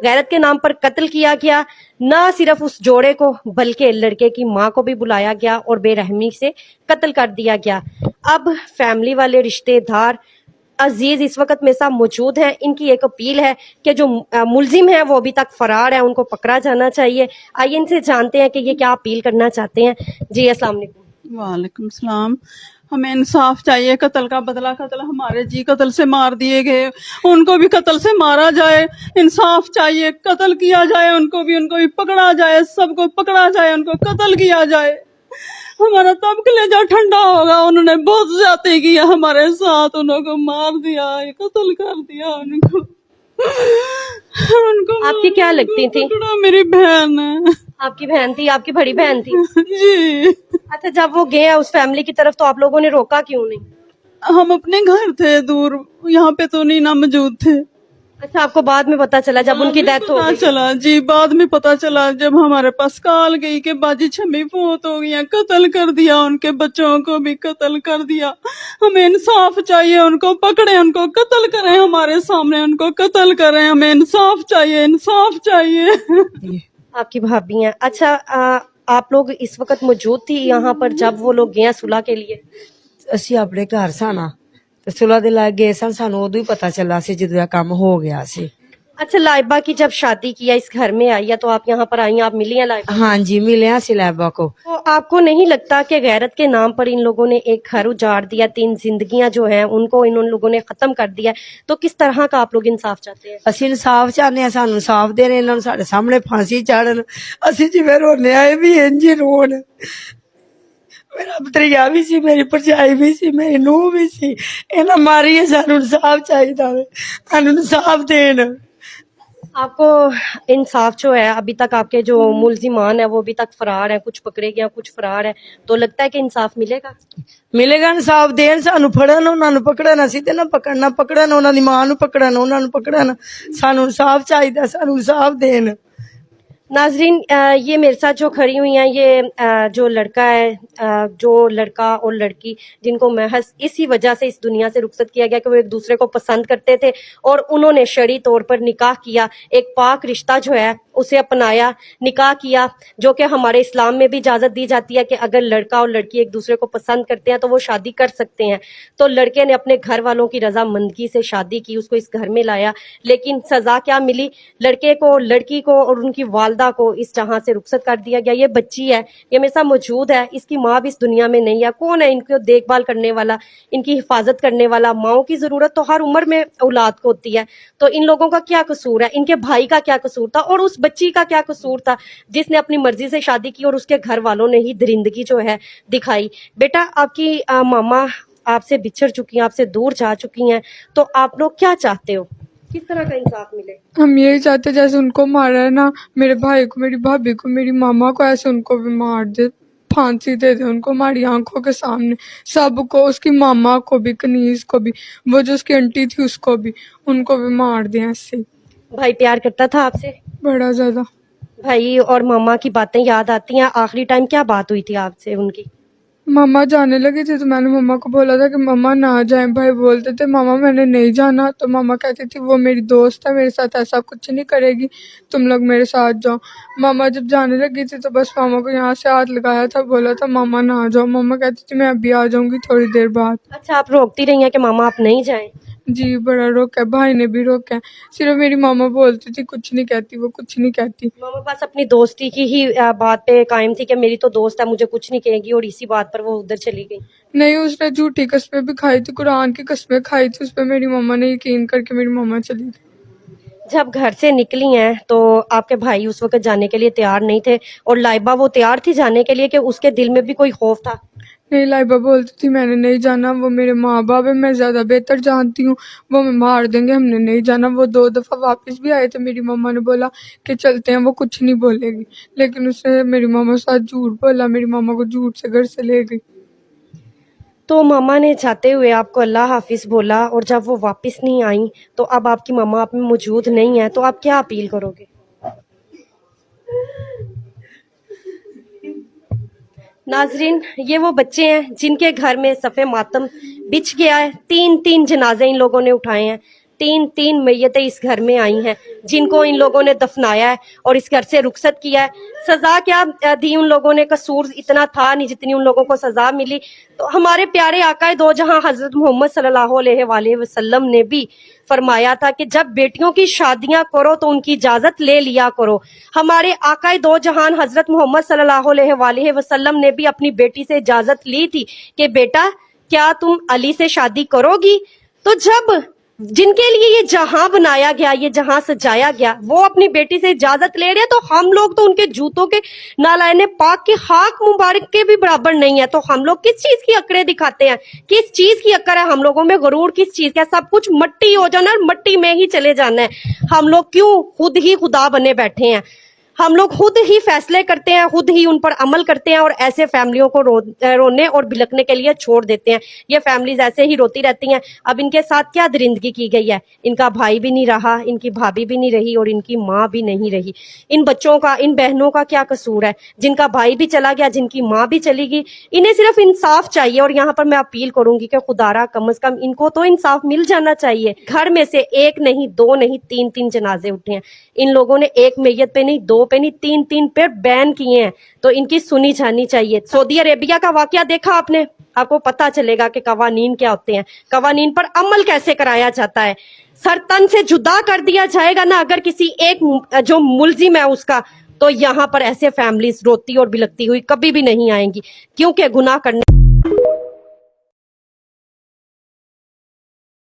गैरत के नाम पर कत्ल किया गया। न सिर्फ उस जोड़े को बल्कि लड़के की मां को भी बुलाया गया और बेरहमी से कत्ल कर दिया गया। अब फैमिली वाले रिश्तेदार अजीज इस वक्त मेरे साथ मौजूद हैं। इनकी एक अपील है कि जो मुलजिम है वो अभी तक फरार है, उनको पकड़ा जाना चाहिए। आइए इनसे जानते हैं कि ये क्या अपील करना चाहते हैं। जी अस्सलाम वालेकुम। वालेकुम सलाम। हमें इंसाफ चाहिए। कत्ल का बदला, कत्ल हमारे जी कत्ल से मार दिए गए, उनको भी कत्ल से मारा जाए। इंसाफ चाहिए, कत्ल किया जाए, उनको भी पकड़ा जाए, सबको पकड़ा जाए, उनको कत्ल किया जाए। हमारा तब कलेजा ठंडा होगा। उन्होंने बहुत ज्यादा किया हमारे साथ, उनको मार दिया, कत्ल कर दिया उनको। उनको आपकी क्या लगती थी? पकड़ा, मेरी बहन है। आपकी बहन थी? आपकी बड़ी बहन थी? जी, अच्छा, जब वो गए उस फैमिली की तरफ तो आप लोगों ने रोका क्यों नहीं? हम अपने घर थे दूर, यहाँ पे तो नहीं ना मौजूद थे। अच्छा, आपको बाद में पता चला जब उनकी डेथ हो पता गई? चला जी, बाद में पता चला जब हमारे पास कॉल गई कि बाजी छमी फौत हो गई, कत्ल कर दिया, उनके बच्चों को भी कत्ल कर दिया। हमें इंसाफ चाहिए, उनको पकड़े, उनको कत्ल करें, हमारे सामने उनको कत्ल करें। हमें इंसाफ चाहिए, इंसाफ चाहिए। आपकी भाभी हैं? अच्छा, आप लोग इस वक्त मौजूद थी यहाँ पर जब वो लोग गए सुलह के लिए? ਅਸੀਂ ਆਪਣੇ ਘਰ ਸਾਨਾ ਤੇ ਸੁਲਾ ਦੇ ਲੱਗ ਗਏ ਸਨ। ਸਾਨੂੰ ਉਦੋਂ ਹੀ ਪਤਾ ਚੱਲਾ ਸੀ ਜਦੋਂ ਇਹ ਕੰਮ ਹੋ ਗਿਆ ਸੀ। अच्छा, लाइबा की जब शादी किया इस घर में आई है तो आप यहाँ पर आई हैं, आप मिली हैं लाइबा? ਹਾਂਜੀ ਮਿਲਿਆ ਸੀ ਲੈਬਾ ਕੋ। तो आपको नहीं लगता कि गैरत के नाम पर इन लोगों ने एक घर उजाड़ दिया, 3 जिंदगियां जो हैं उनको इन लोगों ने खत्म कर दिया, तो किस तरह का आप लोग इंसाफ चाहते हैं? ਅਸੀਂ ਇਨਸਾਫ ਚਾਹੁੰਦੇ ਆ, ਸਾਨੂੰ ਇਨਸਾਫ ਦੇਣ, ਇਹਨਾਂ ਨੂੰ ਸਾਡੇ ਸਾਹਮਣੇ ਫਾਂਸੀ ਚਾੜਨ। ਅਸੀਂ ਜਿਵੇਂ ਰੋਨੇ ਆਏ ਵੀ ਇੰਜ ਹੀ ਰੋਣ। ਮੇਰਾ ਭਤਰੀਆ ਵੀ ਸੀ, ਮੇਰੀ ਭਰਜਾਈ ਵੀ ਸੀ, ਮੇਰੀ ਨੂੰਹ ਵੀ ਸੀ। ਇਹਨਾਂ ਮਾਰੀ ਹੈ, ਸਾਨੂੰ ਇਨਸਾਫ ਚਾਹੀਦਾ ਵੇ, ਸਾਨੂੰ ਇਨਸਾਫ ਦੇਣ। आपको इंसाफ जो है, अभी तक आपके जो मुलजिमान है वो अभी तक फरार है, कुछ पकड़े गए कुछ फरार है, तो लगता है कि इंसाफ मिलेगा? ਮਿਲੇਗਾ ਇਨਸਾਫ ਦੇਣ, ਸਾਨੂੰ ਫੜਨ, ਉਹਨਾਂ ਨੂੰ ਪਕੜਨ। ਅਸੀਂ ਤੇ ਨਾ ਪਕੜਨਾ, ਪਕੜਨ ਉਹਨਾਂ ਦੀ ਮਾਂ ਨੂੰ ਪਕੜਨ, ਉਹਨਾਂ ਨੂੰ ਪਕੜਨ। ਸਾਨੂੰ ਇਨਸਾਫ ਚਾਹੀਦਾ, ਸਾਨੂੰ ਇਨਸਾਫ ਦੇਣ। नाजरीन, ये मेरे साथ जो खड़ी हुई हैं ये जो लड़का है, जो लड़का और लड़की जिनको महज इसी वजह से इस दुनिया से रुखसत किया गया कि वो एक दूसरे को पसंद करते थे और उन्होंने शरई तौर पर निकाह किया, एक पाक रिश्ता जो है उसे अपनाया, निकाह किया, जो कि हमारे इस्लाम में भी इजाजत दी जाती है कि अगर लड़का और लड़की एक दूसरे को पसंद करते हैं तो वो शादी कर सकते हैं। तो लड़के ने अपने घर वालों की रजामंदगी से शादी की, उसको इस घर में लाया, लेकिन सजा क्या मिली? लड़के को, लड़की को और उनकी वालदा को इस जहां से रुखसत कर दिया गया। ये बच्ची है, ये मेरे साथ मौजूद है, इसकी माँ भी इस दुनिया में नहीं है। कौन है इनको देखभाल करने वाला, इनकी हिफाजत करने वाला? माओ की जरूरत तो हर उम्र में औलाद को होती है, तो इन लोगों का क्या कसूर है? इनके भाई का क्या कसूर था और उस बच्ची का क्या कसूर था जिसने अपनी मर्जी से शादी की और उसके घर वालों ने ही दरिंदगी जो है दिखाई? बेटा, आपकी मामा आपसे बिछड़ चुकी हैं, आपसे दूर जा चुकी हैं, तो आप लोग क्या चाहते हो, किस तरह का इंसाफ मिले? हम यही चाहते जैसे उनको मारा है ना, मेरे भाई को, मेरी भाभी को, मेरी मामा को, ऐसे उनको भी मार दे, फांसी दे दे उनको हमारी आंखों के सामने, सबको, उसकी मामा को भी, कनीज को भी, वो जो उसकी आंटी थी उसको भी, उनको भी मार दिया ऐसे। भाई प्यार करता था आपसे? बड़ा ज्यादा। भाई और मामा की बातें याद आती हैं? आखिरी टाइम क्या बात हुई थी आपसे उनकी? मामा जाने लगी थी तो मैंने मामा को बोला था कि मामा ना जाए। भाई बोलते थे मामा मैंने नहीं जाना, तो मामा कहती थी वो मेरी दोस्त है, मेरे साथ ऐसा कुछ नहीं करेगी, तुम लोग मेरे साथ जाओ। मामा जब जाने लगी थी तो बस मामा को यहाँ से हाथ लगाया था, बोला था मामा ना जाओ। मामा कहती थी मैं अभी आ जाऊंगी थोड़ी देर बाद। अच्छा, आप रोकती रही हैं कि मामा आप नहीं जाएं? जी, बड़ा रोका है, भाई ने भी रोका है। सिर्फ मेरी मामा बोलती थी कुछ नहीं कहती, वो कुछ नहीं कहती। मामा पास अपनी दोस्ती की ही बात पे कायम थी कि मेरी तो दोस्त है, मुझे कुछ नहीं कहेगी, और इसी बात पर वो उधर चली गई? नहीं, उसने झूठी कस्में भी खाई थी, कुरान की कस्में खाई थी, उस पर मेरी मामा ने यकीन करके मेरी मामा चली गई। जब घर से निकली हैं तो आपके भाई उस वक्त जाने के लिए तैयार नहीं थे, और लाइबा वो तैयार थी जाने के लिए कि उसके दिल में भी कोई खौफ था? नहीं, लाइबा बोलती थी मैंने नहीं जाना, वो मेरे माँ बाप है, मैं ज्यादा बेहतर जानती हूँ, वो मैं मार देंगे, हमने नहीं जाना। वो 2 दफा वापस भी आए थे, मेरी मम्मा ने बोला कि चलते हैं, वो कुछ नहीं बोलेगी, लेकिन उसने मेरी मामा साथ झूठ बोला, मेरी मामा को झूठ से घर से ले गई। तो मामा ने जाते हुए आपको अल्लाह हाफिज बोला, और जब वो वापस नहीं आई तो अब आपकी मामा आप में मौजूद नहीं है, तो आप क्या अपील करोगे? नाजरीन, ये वो बच्चे हैं जिनके घर में सफ़े मातम बिछ गया है। 3 जनाजे इन लोगों ने उठाए हैं। तीन मैयतें इस घर में आई हैं जिनको इन लोगों ने दफनाया है और इस घर से रुखसत किया है। सजा क्या दी उन लोगों ने, कसूर इतना था नहीं जितनी उन लोगों को सजा मिली। तो हमारे प्यारे आका दो जहां हजरत मोहम्मद सल्लल्लाहु अलैहि वसल्लम ने भी फरमाया था कि जब बेटियों की शादियां करो तो उनकी इजाजत ले लिया करो। हमारे आका दो जहान हजरत मोहम्मद सल्लल्लाहु अलैहि वसल्लम ने भी अपनी बेटी से इजाजत ली थी कि बेटा क्या तुम अली से शादी करोगी। तो जब जिनके लिए ये जहां बनाया गया, ये जहां सजाया गया, वो अपनी बेटी से इजाजत ले रहे हैं, तो हम लोग तो उनके जूतों के नालायने पाक के खाक मुबारक के भी बराबर नहीं है। तो हम लोग किस चीज की अकड़े दिखाते हैं, किस चीज की अकड़ है हम लोगों में, गरूर किस चीज का, सब कुछ मट्टी हो जाना और मट्टी में ही चले जाना है। हम लोग क्यों खुद ही खुदा बने बैठे हैं, हम लोग खुद ही फैसले करते हैं, खुद ही उन पर अमल करते हैं और ऐसे फैमिलियों को रोने और बिलकने के लिए छोड़ देते हैं। ये फैमिलीज ऐसे ही रोती रहती हैं। अब इनके साथ क्या दरिंदगी की गई है, इनका भाई भी नहीं रहा, इनकी भाभी भी नहीं रही और इनकी माँ भी नहीं रही। इन बच्चों का, इन बहनों का क्या कसूर है, जिनका भाई भी चला गया, जिनकी माँ भी चली गई। इन्हें सिर्फ इंसाफ चाहिए और यहाँ पर मैं अपील करूंगी कि खुदारा कम से कम इनको तो इंसाफ मिल जाना चाहिए। घर में से एक नहीं, दो नहीं, तीन जनाजे उठे हैं। इन लोगों ने एक मैयत पे नहीं, दो पे नहीं, तीन पे बैन किए हैं। तो इनकी सुनी जानी चाहिए। सऊदी अरेबिया का वाकया देखा आपने, आपको पता चलेगा कि कवानीन क्या होते हैं, कवानीन पर अमल कैसे कराया जाता है। सर तन से जुदा कर दिया जाएगा ना अगर किसी एक जो मुलजिम है उसका, तो यहाँ पर ऐसे फैमिलीज रोती और बिलकती हुई कभी भी नहीं आएंगी, क्योंकि गुनाह करने